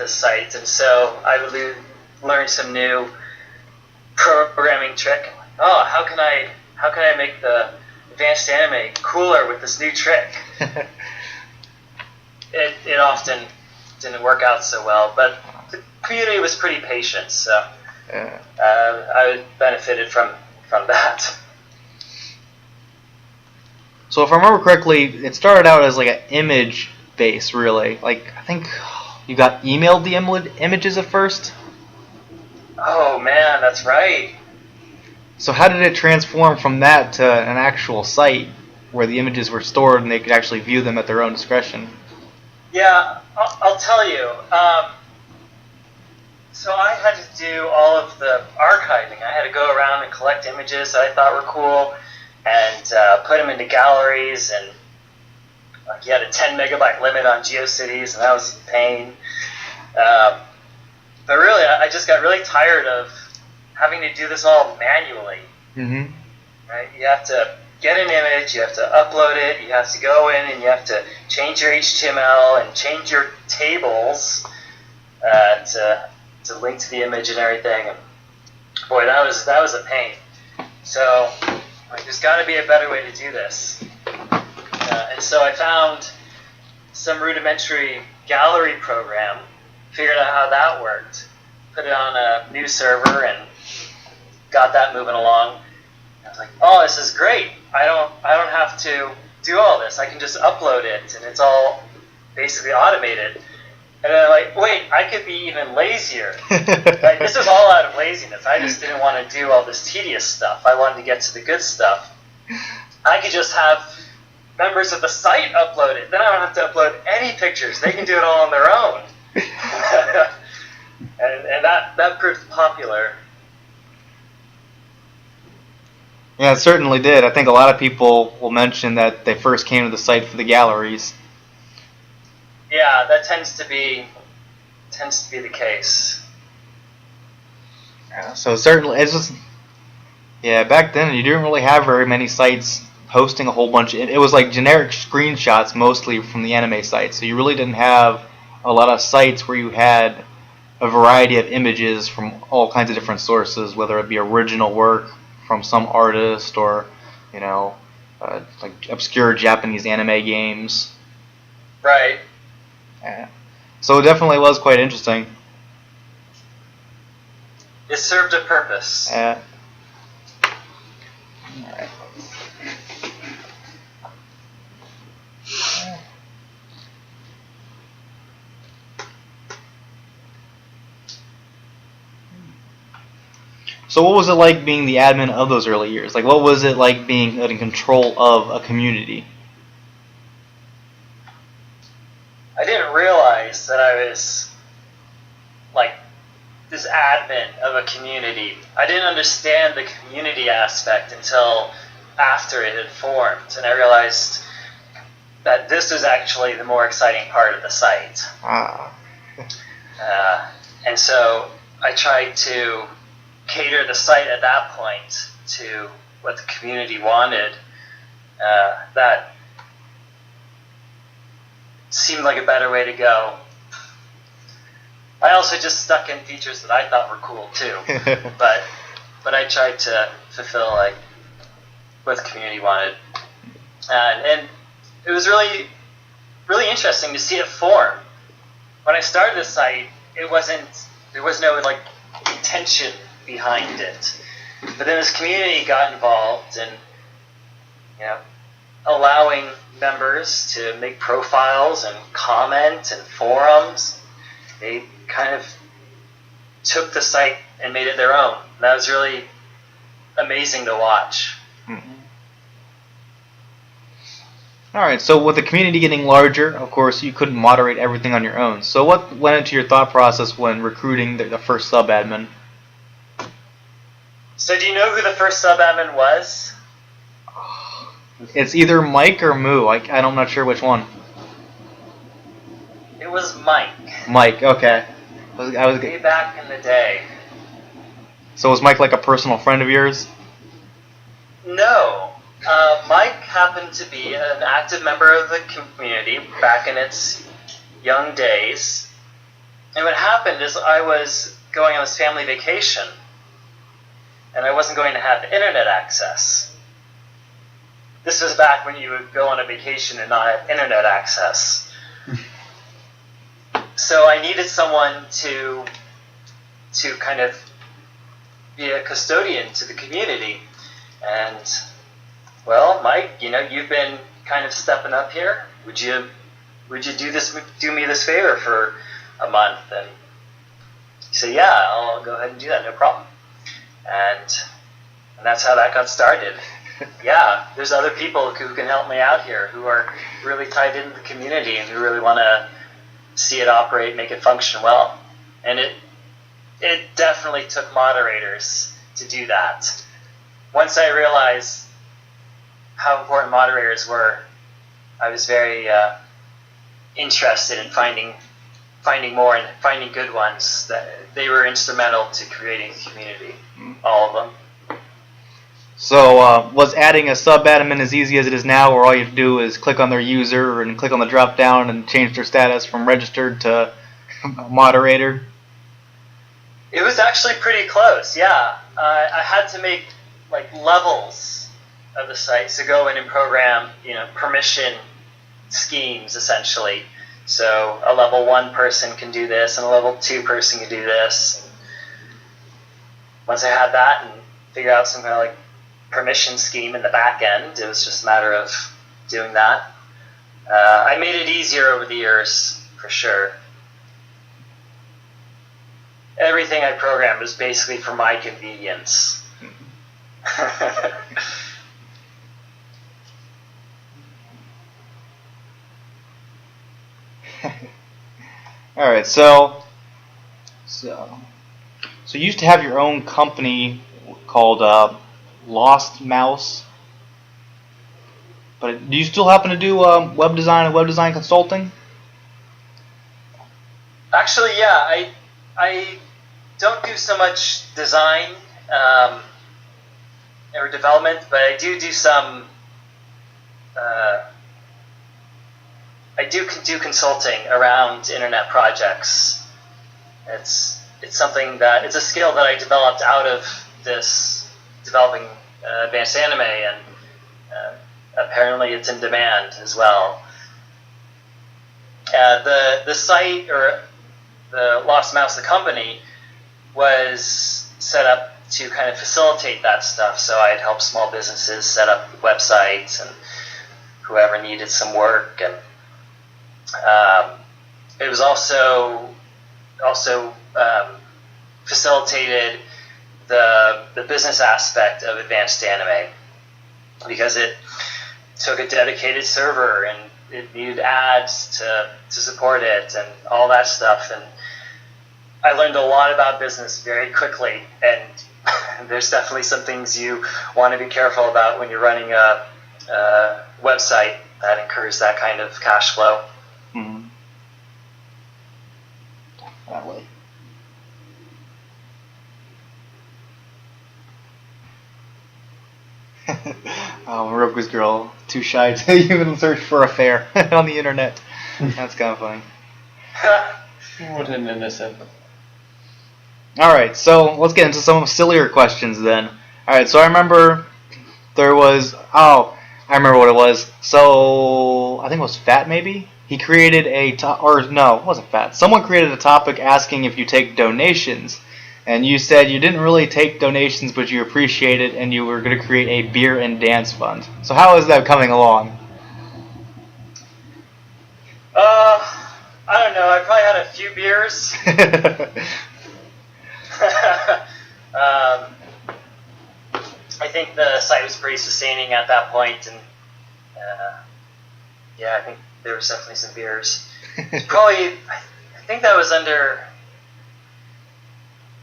this site, and so I would learn some new programming trick. Oh, how can I make the advanced anime cooler with this new trick? It often didn't work out so well, but the community was pretty patient, so I benefited from that. So if I remember correctly, it started out as like an image base, really. Like, I think you got emailed the images at first? Oh man, that's right. So how did it transform from that to an actual site where the images were stored and they could actually view them at their own discretion? Yeah, I'll tell you. So I had to do all of the archiving. I had to go around and collect images that I thought were cool and put them into galleries, and like you had a 10 megabyte limit on GeoCities, and that was a pain. But really, I just got really tired of having to do this all manually. Mm-hmm. Right? You have to get an image, you have to upload it, you have to go in and you have to change your HTML and change your tables to link to the image and everything. And boy, that was a pain. So like, there's got to be a better way to do this. And so I found some rudimentary gallery program, figured out how that worked, put it on a new server, and got that moving along. I was like, oh, this is great. I don't have to do all this. I can just upload it, and it's all basically automated. And then I'm like, wait, I could be even lazier. Like, this is all out of laziness. I just didn't want to do all this tedious stuff. I wanted to get to the good stuff. I could just have members of the site upload it. Then I don't have to upload any pictures. They can do it all on their own. and that proved popular. Yeah, it certainly did. I think a lot of people will mention that they first came to the site for the galleries. Yeah, that tends to be the case. Yeah, so certainly, it's just, yeah, back then you didn't really have very many sites posting a whole bunch. It was like generic screenshots mostly from the anime sites, so you really didn't have a lot of sites where you had a variety of images from all kinds of different sources, whether it be original work from some artist or, like obscure Japanese anime games. Right. Yeah. So it definitely was quite interesting. It served a purpose. Yeah. Alright. So what was it like being the admin of those early years? Like, what was it like being in control of a community? I didn't realize that I was like this admin of a community. I didn't understand the community aspect until after it had formed, and I realized that this was actually the more exciting part of the site. And so I tried to cater the site at that point to what the community wanted. That seemed like a better way to go. I also just stuck in features that I thought were cool too, but I tried to fulfill like what the community wanted, and it was really interesting to see it form. When I started the site, there was no like intention behind it, but then as community got involved and allowing members to make profiles and comment and forums, they kind of took the site and made it their own. And that was really amazing to watch. Mm-hmm. Alright, so with the community getting larger, of course, you couldn't moderate everything on your own. So what went into your thought process when recruiting the first sub-admin? So do you know who the first sub-admin was? It's either Mike or Moo. I'm not sure which one. It was Mike. Mike, okay. Way back in the day. So was Mike like a personal friend of yours? No. Mike happened to be an active member of the community back in its young days. And what happened is I was going on this family vacation, and I wasn't going to have internet access. This was back when you would go on a vacation and not have internet access. So I needed someone to kind of be a custodian to the community. And, well, Mike, you've been kind of stepping up here. Would you do me this favor for a month? And he said, yeah, I'll go ahead and do that, no problem. And that's how that got started. Yeah, there's other people who can help me out here who are really tied into the community and who really want to see it operate, make it function well. And it definitely took moderators to do that. Once I realized how important moderators were, I was very interested in finding more and finding good ones. That they were instrumental to creating a community, all of them. So was adding a sub-admin as easy as it is now, where all you have to do is click on their user and click on the drop-down and change their status from registered to moderator? It was actually pretty close, yeah. I had to make levels of the site, so go in and program, permission schemes, essentially. So a level 1 person can do this, and a level 2 person can do this. Once I had that and figured out some kind of permission scheme in the back end, it was just a matter of doing that. I made it easier over the years, for sure. Everything I programmed was basically for my convenience. All right, so you used to have your own company called Lost Mouse, but do you still happen to do web design and web design consulting? Actually, yeah, I don't do so much design or development, but I do some. I do consulting around internet projects. It's something that it's a skill that I developed out of this developing advanced anime, and apparently it's in demand as well. The site, or the Lost Mouse, the company, was set up to kind of facilitate that stuff. So I'd help small businesses set up websites and whoever needed some work, and it was also facilitated the business aspect of advanced anime, because it took a dedicated server and it needed ads to support it and all that stuff. And I learned a lot about business very quickly, and there's definitely some things you want to be careful about when you're running a website that incurs that kind of cash flow. Mm-hmm. Definitely. Oh, Roku's girl, too shy to even search for a fare on the internet. That's kind of funny. What an innocent. Alright, so let's get into some sillier questions then. Alright, so I remember there was... Oh, I remember what it was. So, I think it was Fat, maybe? He created no, it wasn't Fat. Someone created a topic asking if you take donations. And you said you didn't really take donations, but you appreciate it, and you were going to create a beer and dance fund. So how is that coming along? I don't know. I probably had a few beers. I think the site was pretty sustaining at that point, and yeah, I think there was definitely some beers. Probably, I think that was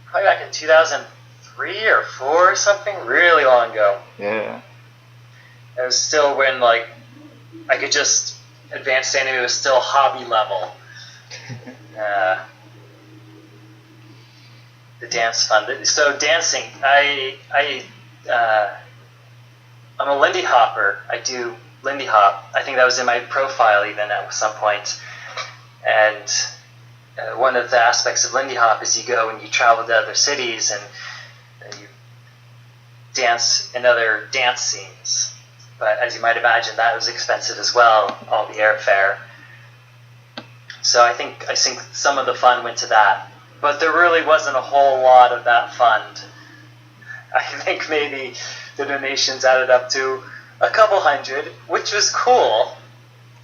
probably back in 2003 or 4 or something, really long ago. Yeah. It was still when I could just advanced anime was still hobby level. The dance fund. So dancing, I'm a Lindy Hopper. I do Lindy Hop. I think that was in my profile even at some point. And one of the aspects of Lindy Hop is you go and you travel to other cities and you dance in other dance scenes. But as you might imagine, that was expensive as well, all the airfare. So I think some of the fun went to that. But there really wasn't a whole lot of that fund. I think maybe the donations added up to a couple hundred, which was cool.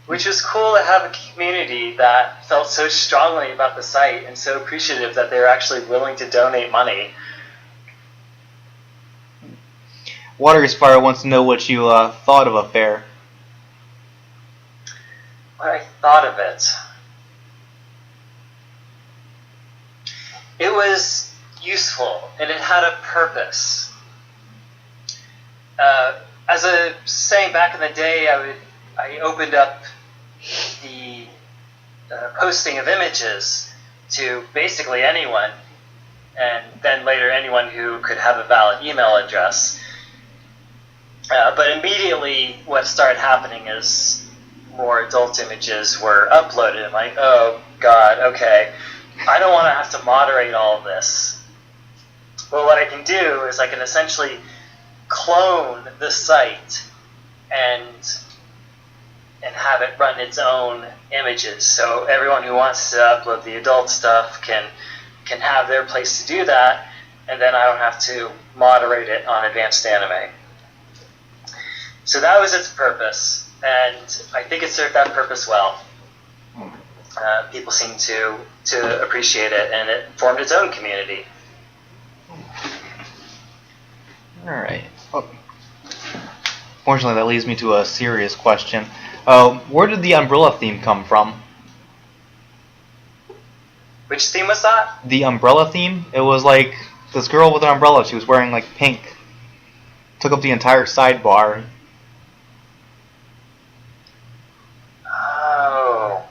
Which was cool to have a community that felt so strongly about the site and so appreciative that they were actually willing to donate money. Water wants to know what you thought of a fair. What I thought of it. It was useful and it had a purpose. As I was saying back in the day, I opened up the posting of images to basically anyone, and then later anyone who could have a valid email address. But immediately what started happening is more adult images were uploaded. I'm like, oh god, okay, I don't want to have to moderate all of this. Well, what I can do is I can essentially clone the site and have it run its own images. So everyone who wants to upload the adult stuff can have their place to do that, and then I don't have to moderate it on Advanced Anime. So that was its purpose, and I think it served that purpose well. People seemed to appreciate it, and it formed its own community. All right. Oh. Fortunately, that leads me to a serious question. Where did the umbrella theme come from? Which theme was that? The umbrella theme? It was like this girl with an umbrella. She was wearing like pink. Took up the entire sidebar. Oh.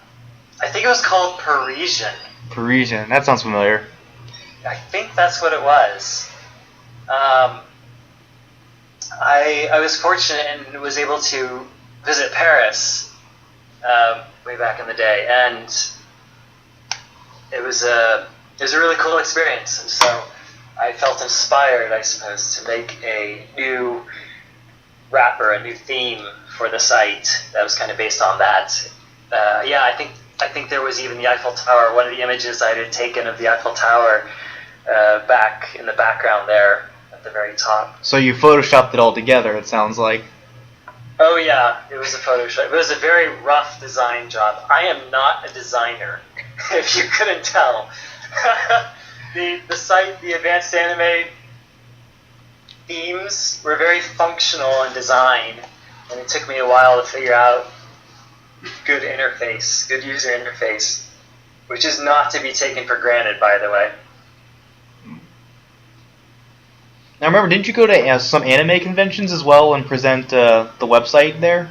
I think it was called Parisian. Parisian. That sounds familiar. I think that's what it was. I was fortunate and was able to visit Paris way back in the day, and it was a really cool experience. And so I felt inspired, I suppose, to make a new wrapper, a new theme for the site that was kind of based on that. Yeah, I think there was even the Eiffel Tower. One of the images I had taken of the Eiffel Tower back in the background there at the very top. So you photoshopped it all together, it sounds like. Oh yeah, it was a Photoshop. It was a very rough design job. I am not a designer, if you couldn't tell. The site, the Advanced Anime themes were very functional in design, and it took me a while to figure out good user interface, which is not to be taken for granted, by the way. Now remember, didn't you go to some anime conventions as well and present the website there?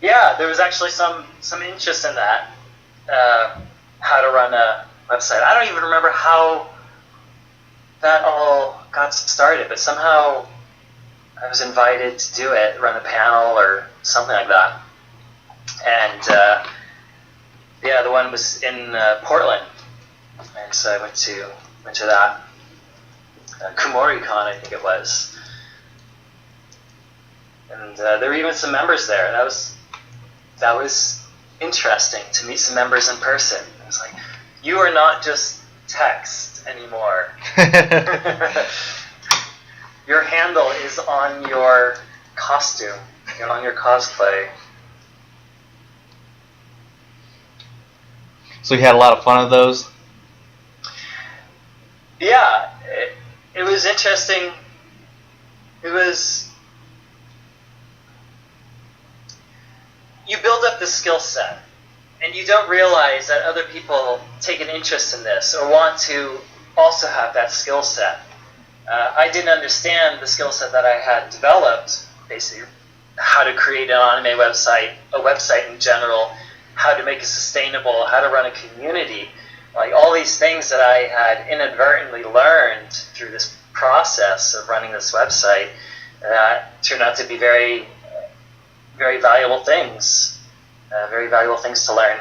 Yeah, there was actually some interest in that, how to run a website. I don't even remember how that all got started, but somehow I was invited to do it, run a panel or something like that. And yeah, the one was in Portland, and so I went to that. KumoriCon, I think it was. And there were even some members there. That was interesting to meet some members in person. I was like, you are not just text anymore. Your handle is on your costume, on your cosplay. So you had a lot of fun of those? Yeah, it was interesting. It was... You build up the skill set, and you don't realize that other people take an interest in this or want to also have that skill set. I didn't understand the skill set that I had developed, basically how to create an anime website, a website in general, how to make it sustainable, how to run a community. Like all these things that I had inadvertently learned through this process of running this website turned out to be very, very valuable things to learn.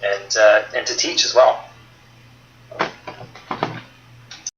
and to teach as well.